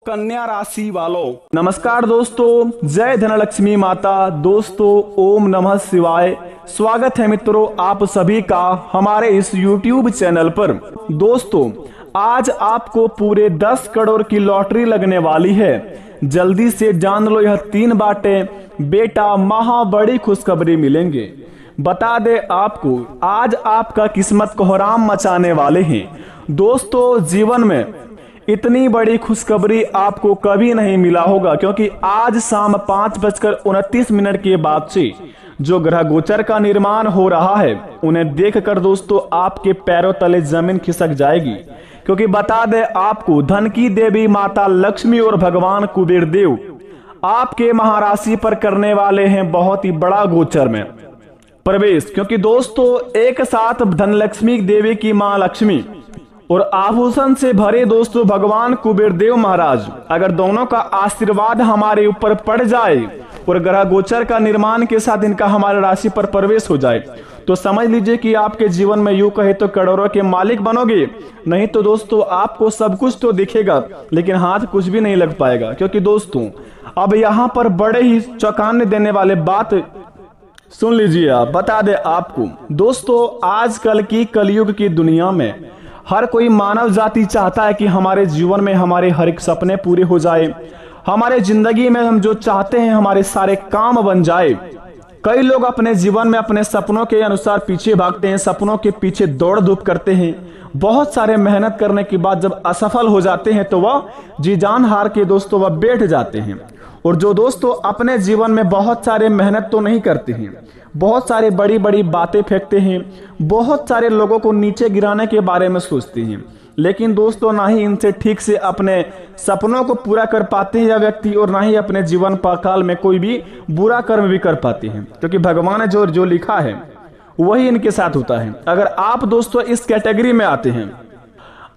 कन्या राशि वालों नमस्कार दोस्तों, जय धनलक्ष्मी माता। दोस्तों ओम नमः शिवाय। स्वागत है मित्रों आप सभी का हमारे इस YouTube चैनल पर। दोस्तों आज आपको पूरे 10 करोड़ की लॉटरी लगने वाली है। जल्दी से जान लो यह 3 बातें, बेटा महा बड़ी खुशखबरी मिलेंगे। बता दे आपको आज आपका किस्मत कोहराम मचाने वाले हैं। दोस्तों जीवन में इतनी बड़ी खुशखबरी आपको कभी नहीं मिला होगा, क्योंकि आज शाम 5:29 के बाद से जो ग्रह गोचर का निर्माण हो रहा है उन्हें देखकर दोस्तों आपके पैरों तले जमीन खिसक जाएगी। क्योंकि बता दे आपको धन की देवी माता लक्ष्मी और भगवान कुबेर देव आपके महाराशि पर करने वाले हैं बहुत ही बड़ा गोचर में प्रवेश। क्योंकि दोस्तों एक साथ धनलक्ष्मी देवी की मां लक्ष्मी और आभूषण से भरे दोस्तों भगवान कुबेर देव महाराज, अगर दोनों का आशीर्वाद हमारे ऊपर पड़ जाए और ग्रह गोचर का निर्माण के साथ इनका हमारे राशि पर प्रवेश हो जाए तो समझ लीजिए कि आपके जीवन में यूं कहे तो करोड़ों के मालिक बनोगे। नहीं तो दोस्तों आपको सब कुछ तो दिखेगा लेकिन हाथ कुछ भी नहीं लग पाएगा। क्योंकि दोस्तों अब यहाँ पर बड़े ही चौंकाने देने वाले बात सुन लीजिए आप। बता दे आपको दोस्तों आजकल की कलयुग की दुनिया में हर कोई मानव जाति चाहता है कि हमारे जीवन में हमारे हर एक सपने पूरे हो जाए, हमारे जिंदगी में हम जो चाहते हैं हमारे सारे काम बन जाए। कई लोग अपने जीवन में अपने सपनों के अनुसार पीछे भागते हैं, सपनों के पीछे दौड़ धूप करते हैं। बहुत सारे मेहनत करने के बाद जब असफल हो जाते हैं तो वह जी जान हार के दोस्तों वह बैठ जाते हैं। और जो दोस्तों अपने जीवन में बहुत सारे मेहनत तो नहीं करते हैं, बहुत सारे बड़ी बड़ी बातें फेंकते हैं, बहुत सारे लोगों को नीचे गिराने के बारे में सोचते हैं, लेकिन दोस्तों ना ही इनसे ठीक से अपने सपनों को पूरा कर पाते हैं यह व्यक्ति, और ना ही अपने जीवन काल में कोई भी बुरा कर्म भी कर पाते हैं। क्योंकि भगवान ने जो लिखा है वही इनके साथ होता है। अगर आप दोस्तों इस कैटेगरी में आते हैं,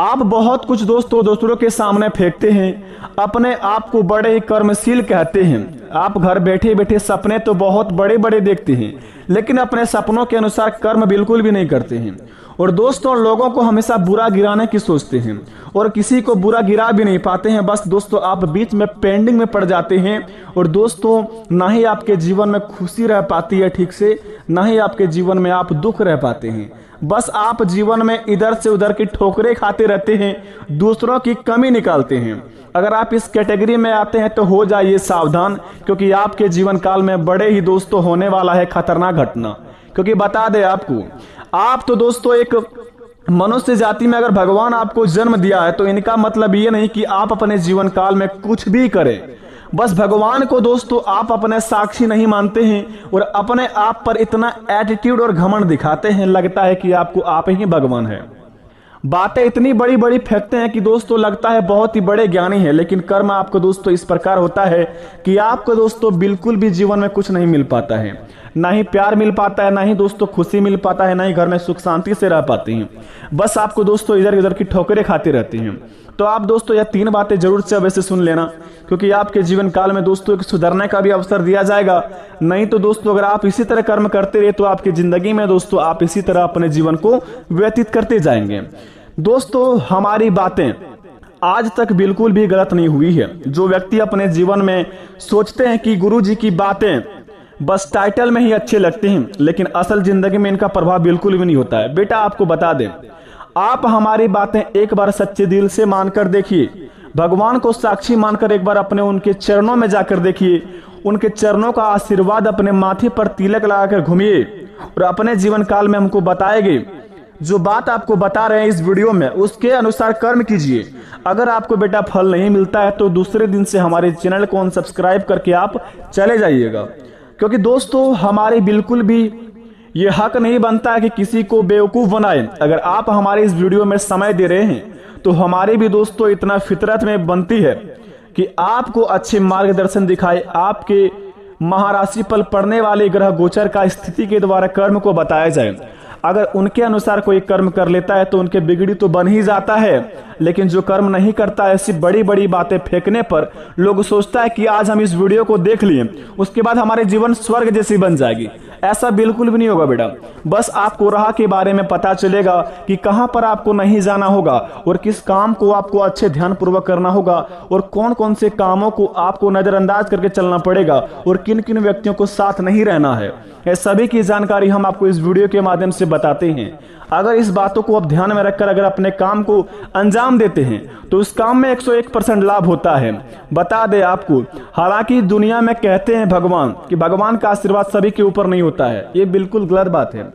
आप बहुत कुछ दोस्तों दूसरों के सामने फेंकते हैं, अपने आप को बड़े ही कर्मशील कहते हैं। आप घर बैठे बैठे सपने तो बहुत बड़े बड़े देखते हैं लेकिन अपने सपनों के अनुसार कर्म बिल्कुल भी नहीं करते हैं। और दोस्तों लोगों को हमेशा बुरा गिराने की सोचते हैं और किसी को बुरा गिरा भी नहीं पाते हैं। बस दोस्तों आप बीच में पेंडिंग में पड़ जाते हैं और दोस्तों ना ही आपके जीवन में खुशी रह पाती है ठीक से, ना ही आपके जीवन में आप दुख रह पाते हैं। बस आप जीवन में इधर से उधर की ठोकरें खाते रहते हैं, दूसरों की कमी निकालते हैं। अगर आप इस कैटेगरी में आते हैं तो हो जाइए सावधान, क्योंकि आपके जीवन काल में बड़े ही दोस्तों होने वाला है खतरनाक घटना। क्योंकि बता दे आपको आप तो दोस्तों एक मनुष्य जाति में अगर भगवान आपको जन्म दिया है तो इनका मतलब ये नहीं कि आप अपने जीवन काल में कुछ भी करें। बस भगवान को दोस्तों आप अपने साक्षी नहीं मानते हैं और अपने आप पर इतना एटीट्यूड और घमंड दिखाते हैं, लगता है कि आपको आप ही भगवान है। बातें इतनी बड़ी बड़ी फेंकते हैं कि दोस्तों लगता है बहुत ही बड़े ज्ञानी है, लेकिन कर्म आपको दोस्तों इस प्रकार होता है कि आपको दोस्तों बिल्कुल भी जीवन में कुछ नहीं मिल पाता है, ना ही प्यार मिल पाता है, ना ही दोस्तों खुशी मिल पाता है, ना ही घर में सुख शांति से रह पाते हैं। बस आपको दोस्तों इधर उधर की ठोकरें खाते रहते हैं। तो आप दोस्तों यह 3 बातें जरूर से वैसे सुन लेना, क्योंकि आपके जीवन काल में दोस्तों एक सुधरने का भी अवसर दिया जाएगा। नहीं तो दोस्तों अगर आप इसी तरह कर्म करते रहे तो आपकी जिंदगी में दोस्तों आप इसी तरह अपने जीवन को व्यतीत करते जाएंगे। दोस्तों हमारी बातें आज तक बिल्कुल भी गलत नहीं हुई है। जो व्यक्ति अपने जीवन में सोचते हैं कि गुरुजी की बातें बस टाइटल में ही अच्छे लगते हैं लेकिन असल जिंदगी में इनका प्रभाव बिल्कुल भी नहीं होता है, बेटा आपको बता दें आप हमारी बातें एक बार सच्चे दिल से मानकर देखिए, भगवान को साक्षी मानकर एक बार अपने उनके चरणों में जाकर देखिए, उनके चरणों का आशीर्वाद अपने माथे पर तिलक लगाकर घूमिए और अपने जीवन काल में हमको बताएंगे। जो बात आपको बता रहे हैं इस वीडियो में उसके अनुसार कर्म कीजिए। अगर आपको बेटा फल नहीं मिलता है तो दूसरे दिन से हमारे चैनल को अनसब्सक्राइब करके आप चले जाइएगा। क्योंकि दोस्तों हमारे बिल्कुल भी ये हक नहीं बनता है कि किसी को बेवकूफ बनाए। अगर आप हमारे इस वीडियो में समय दे रहे हैं तो हमारे भी दोस्तों इतना फितरत में बनती है कि आपको अच्छे मार्गदर्शन दिखाए, आपके महाराशि पर पड़ने वाले ग्रह गोचर का स्थिति के द्वारा कर्म को बताया जाए। अगर उनके अनुसार कोई कर्म कर लेता है तो उनके बिगड़ी तो बन ही जाता है, लेकिन जो कर्म नहीं करता है, ऐसी बड़ी बड़ी बातें फेंकने पर लोग सोचता है कि आज हम इस वीडियो को देख लिए उसके बाद हमारे जीवन स्वर्ग जैसी बन जाएगी। ऐसा बिल्कुल भी नहीं होगा बेटा। बस आपको राह के बारे में पता चलेगा कि कहां पर आपको नहीं जाना होगा और किस काम को आपको अच्छे ध्यान पूर्वक करना होगा और कौन कौन से कामों को आपको नजरअंदाज करके चलना पड़ेगा और किन किन व्यक्तियों को साथ नहीं रहना है। ये सभी की जानकारी हम आपको इस वीडियो के माध्यम से बताते हैं। अगर इस बातों को आप ध्यान में रखकर अगर अपने काम को अंजाम देते हैं तो उस काम में 101% लाभ होता है। बता दे आपको, हालांकि दुनिया में कहते हैं भगवान कि भगवान का आशीर्वाद सभी के ऊपर नहीं होता है, ये बिल्कुल गलत बात है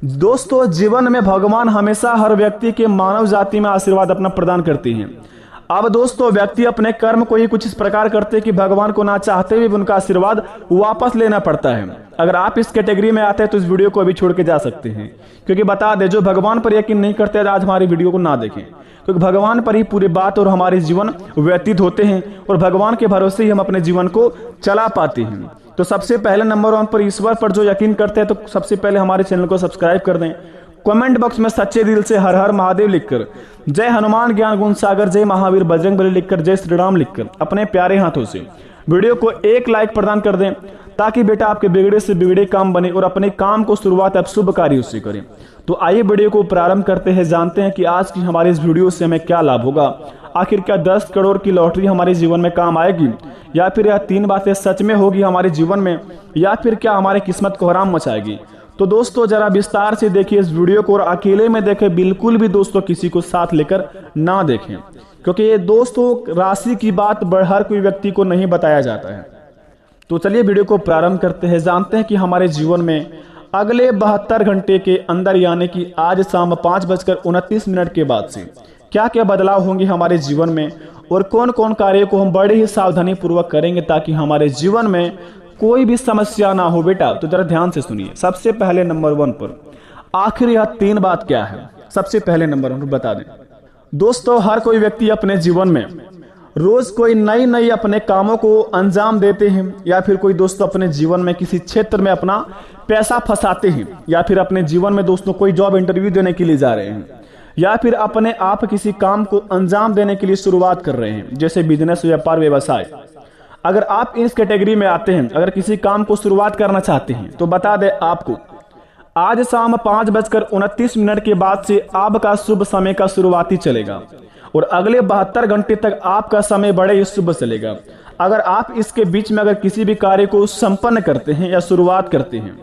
दोस्तों। जीवन में भगवान हमेशा हर व्यक्ति के मानव जाति में आशीर्वाद अपना प्रदान करते हैं। अब दोस्तों व्यक्ति अपने कर्म को ही कुछ इस प्रकार करते हैं कि भगवान को ना चाहते हुए भी उनका आशीर्वाद वापस लेना पड़ता है। अगर आप इस कैटेगरी में आते हैं तो इस वीडियो को अभी छोड़ के जा सकते हैं, क्योंकि बता दे जो भगवान पर यकीन नहीं करते आज हमारी वीडियो को ना देखें, क्योंकि भगवान पर ही पूरी बात और हमारे जीवन व्यतीत होते हैं और भगवान के भरोसे ही हम अपने जीवन को चला पाते हैं। तो सबसे पहले नंबर 1 पर ईश्वर पर जो यकीन करते हैं तो सबसे पहले हमारे चैनल को सब्सक्राइब कर दें। कमेंट बॉक्स में सच्चे दिल से हर हर महादेव लिखकर, जय हनुमान ज्ञान गुण सागर, जय महावीर बजरंगबली लिखकर, जय श्री राम लिखकर अपने प्यारे हाथों से वीडियो को एक लाइक प्रदान कर दें, ताकि बेटा आपके बिगड़े से बिगड़े काम बने और अपने काम को शुरुआत आप शुभ कार्यों से करें। तो आइए वीडियो को प्रारंभ करते हैं, जानते हैं कि आज की हमारे इस वीडियो से हमें क्या लाभ होगा। आखिर क्या 10 करोड़ की लॉटरी हमारे जीवन में काम आएगी, या फिर यह 3 बातें सच में होगी हमारे जीवन में, या फिर क्या हमारे किस्मत को हराम मचाएगी। तो दोस्तों जरा विस्तार से देखिए इस वीडियो को और अकेले में देखें, बिल्कुल भी दोस्तों किसी को साथ लेकर ना देखें, क्योंकि ये दोस्तों राशि की बात हर कोई व्यक्ति को नहीं बताया जाता है। तो चलिए वीडियो को प्रारंभ करते हैं, जानते हैं कि हमारे जीवन में अगले 72 घंटे के अंदर यानी कि आज शाम 5:29 के बाद से क्या क्या बदलाव होंगे हमारे जीवन में और कौन कौन कार्य को हम बड़े ही सावधानी पूर्वक करेंगे ताकि हमारे जीवन में कोई भी समस्या ना हो। बेटा तो जरा ध्यान से सुनिए। सबसे पहले नंबर 1 पर आखिर यह 3 बात क्या है, सबसे पहले नंबर 1 पर बता दें दोस्तों। हर कोई व्यक्ति अपने जीवन में रोज कोई नई नई अपने कामों को अंजाम देते हैं, या फिर कोई दोस्तों अपने जीवन में किसी क्षेत्र में अपना पैसा फंसाते हैं, या फिर अपने जीवन में दोस्तों कोई जॉब इंटरव्यू देने के लिए जा रहे हैं, या फिर अपने आप किसी काम को अंजाम देने के लिए शुरुआत कर रहे हैं, जैसे बिजनेस, व्यापार, व्यवसाय। अगर आप इस कैटेगरी में आते हैं, अगर किसी काम को शुरुआत करना चाहते हैं तो बता दें आपको आज शाम 5:29 के बाद से आपका शुभ समय का शुरुआती चलेगा और अगले 72 घंटे तक आपका समय बड़े ही शुभ चलेगा। अगर आप इसके बीच में अगर किसी भी कार्य को संपन्न करते हैं या शुरुआत करते हैं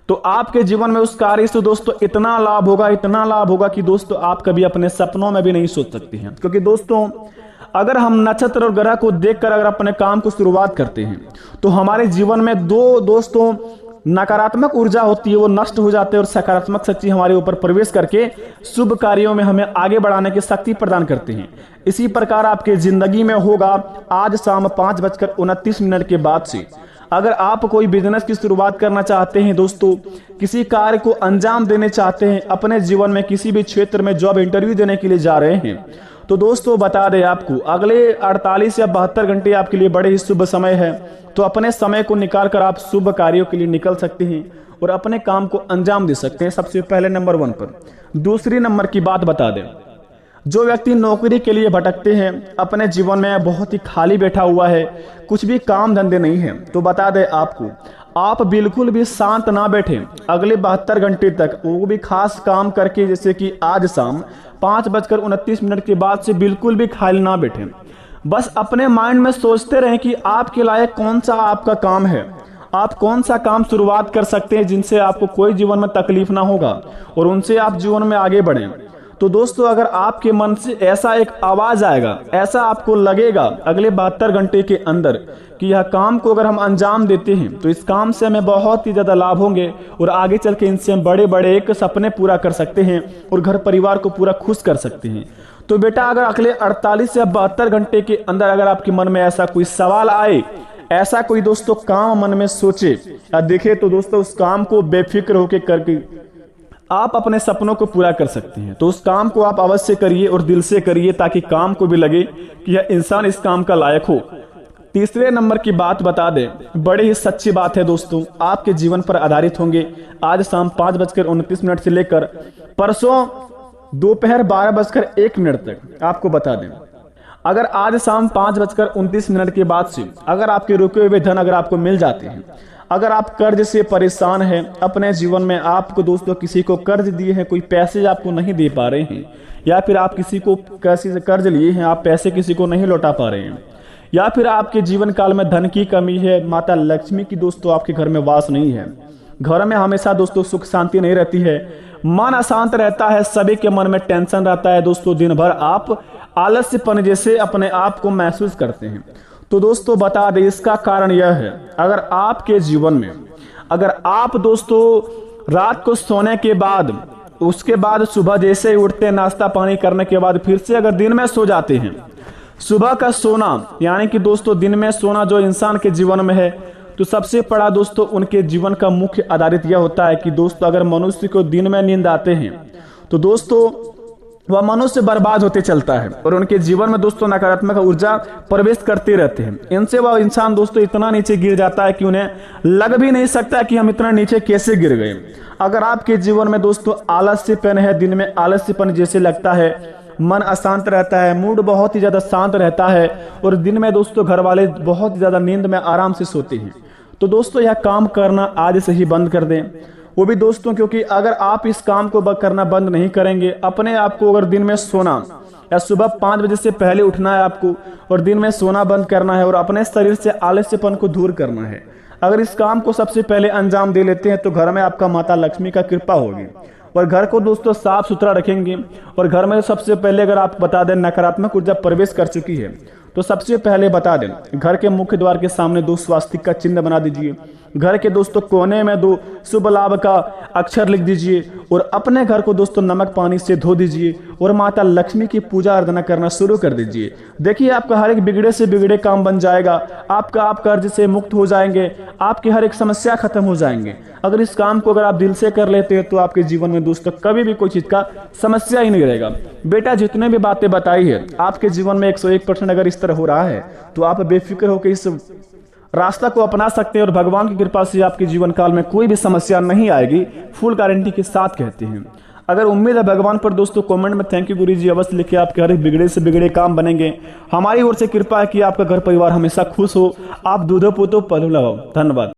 तो आपके जीवन में उस कार्य से दोस्तों इतना लाभ होगा कि दोस्तों आप कभी अपने सपनों में भी नहीं सोच सकते हैं। क्योंकि दोस्तों अगर हम नक्षत्र और ग्रह को देखकर अगर अपने काम को शुरुआत करते हैं तो हमारे जीवन में दोस्तों नकारात्मक ऊर्जा होती है वो नष्ट हो जाते हैं और सकारात्मक शक्ति हमारे ऊपर प्रवेश करके शुभ कार्यों में हमें आगे बढ़ाने की शक्ति प्रदान करते हैं। इसी प्रकार आपके जिंदगी में होगा आज शाम 5:29 के बाद से। अगर आप कोई बिजनेस की शुरुआत करना चाहते हैं दोस्तों, किसी कार्य को अंजाम देने चाहते हैं, अपने जीवन में किसी भी क्षेत्र में जॉब इंटरव्यू देने के लिए जा रहे हैं, तो दोस्तों बता दें आपको अगले 48 या 72 घंटे आपके लिए बड़े ही शुभ समय है। तो अपने समय को निकाल कर आप शुभ कार्यों के लिए निकल सकते हैं और अपने काम को अंजाम दे सकते हैं। सबसे पहले नंबर 1 पर। दूसरी नंबर की बात बता दें, जो व्यक्ति नौकरी के लिए भटकते हैं, अपने जीवन में बहुत ही खाली बैठा हुआ है, कुछ भी काम धंधे नहीं है, तो बता दें आपको आप बिल्कुल भी शांत ना बैठे अगले 72 घंटे तक, वो भी खास काम करके, जैसे कि आज शाम 5:29 के बाद से बिल्कुल भी खाली ना बैठे। बस अपने माइंड में सोचते रहें कि आपके लायक कौन सा आपका काम है, आप कौन सा काम शुरुआत कर सकते हैं जिनसे आपको कोई जीवन में तकलीफ ना होगा और उनसे आप जीवन में आगे बढ़ें। तो दोस्तों अगर आपके मन से ऐसा एक आवाज आएगा, ऐसा आपको लगेगा अगले 72 घंटे के अंदर कि यह काम को अगर हम अंजाम देते हैं तो इस काम से हमें बहुत ही ज्यादा लाभ होंगे और आगे चल के इनसे हम बड़े बड़े एक सपने पूरा कर सकते हैं और घर परिवार को पूरा खुश कर सकते हैं। तो बेटा अगर अगले 48 या 72 घंटे के अंदर अगर आपके मन में ऐसा कोई सवाल आए, ऐसा कोई दोस्तों काम मन में सोचे या देखे, तो दोस्तों उस काम को बेफिक्र होकर करके आप अपने सपनों को पूरा कर सकते हैं। तो उस काम को आप अवश्य करिए और दिल से करिए, ताकि काम को भी लगे कि यह इंसान इस काम का लायक हो। तीसरे नंबर की बात बता दें, बड़ी ही सच्ची बात है दोस्तों, आपके जीवन पर आधारित होंगे। आज शाम 5:29 से लेकर परसों दोपहर 12:01 तक आपको बता दें, अगर आज शाम 5:29 के बाद से अगर आपके रुके हुए धन अगर आपको मिल जाते हैं, अगर आप कर्ज से परेशान हैं अपने जीवन में, आपको दोस्तों किसी को कर्ज दिए हैं, कोई पैसे आपको नहीं दे पा रहे हैं, या फिर आप किसी को किसी से कर्ज लिए हैं, आप पैसे किसी को नहीं लौटा पा रहे हैं, या फिर आपके जीवन काल में धन की कमी है, माता लक्ष्मी की दोस्तों आपके घर में वास नहीं है, घर में हमेशा दोस्तों सुख शांति नहीं रहती है, मन अशांत रहता है, सभी के मन में टेंशन रहता है दोस्तों, दिन भर आप आलस्यपन जैसे अपने आप को महसूस करते हैं। तो दोस्तों बता दें, इसका कारण यह है, अगर आपके जीवन में अगर आप दोस्तों रात को सोने के बाद उसके बाद सुबह जैसे ही उठते हैं, नाश्ता पानी करने के बाद फिर से अगर दिन में सो जाते हैं, सुबह का सोना यानी कि दोस्तों दिन में सोना जो इंसान के जीवन में है, तो सबसे बड़ा दोस्तों उनके जीवन का मुख्य आधारित यह होता है कि दोस्तों अगर मनुष्य को दिन में नींद आते हैं तो दोस्तों वह मनुष्य बर्बाद होते चलता है और उनके जीवन में दोस्तों नकारात्मक ऊर्जा प्रवेश करते रहते हैं। इनसे वह इंसान दोस्तों इतना नीचे गिर जाता है कि उन्हें लग भी नहीं सकता कि हम इतना नीचे कैसे गिर गए। अगर आपके जीवन में दोस्तों आलस्यपन है, दिन में आलस्यपन जैसे लगता है, मन अशांत रहता है, मूड बहुत ही ज्यादा शांत रहता है और दिन में दोस्तों घर वाले बहुत ज्यादा नींद में आराम से सोते हैं, तो दोस्तों यह काम करना आज से ही बंद कर दें। वो भी दोस्तों क्योंकि अगर आप इस काम को करना बंद नहीं करेंगे, अपने आप को अगर दिन में सोना या सुबह 5 बजे से पहले उठना है आपको और दिन में सोना बंद करना है और अपने शरीर से आलस्यपन को दूर करना है, अगर इस काम को सबसे पहले अंजाम दे लेते हैं तो घर में आपका माता लक्ष्मी का कृपा होगी और घर को दोस्तों साफ सुथरा रखेंगे। और घर में सबसे पहले अगर आप बता दें नकारात्मक ऊर्जा प्रवेश कर चुकी है तो सबसे पहले बता दें घर के मुख्य द्वार के सामने 2 स्वास्तिक का चिन्ह बना दीजिए, घर के दोस्तों कोने में 2 शुभ लाभ का अक्षर लिख दीजिए और अपने घर को दोस्तों नमक पानी से धो दीजिए और माता लक्ष्मी की पूजा अर्चना करना शुरू कर दीजिए। देखिए आपका हर एक बिगड़े से बिगड़े काम बन जाएगा, आप कर्ज से मुक्त हो जाएंगे, आपकी हर एक समस्या खत्म हो जाएंगे। अगर इस काम को अगर आप दिल से कर लेते हैं तो आपके जीवन में दोस्तों कभी भी कोई चीज का समस्या ही नहीं रहेगा। बेटा जितने भी बातें बताई है आपके जीवन में 101% अगर इस तरह हो रहा है तो आप बेफिक्र होकर इस रास्ता को अपना सकते हैं और भगवान की कृपा से आपके जीवन काल में कोई भी समस्या नहीं आएगी, फुल गारंटी के साथ कहते हैं। अगर उम्मीद है भगवान पर दोस्तों कमेंट में थैंक यू गुरुजी अवश्य लिखे, आपके हर एक बिगड़े से बिगड़े काम बनेंगे। हमारी ओर से कृपा है कि आपका घर परिवार हमेशा खुश हो, आप दूधो पुतो पलो लगाओ। धन्यवाद।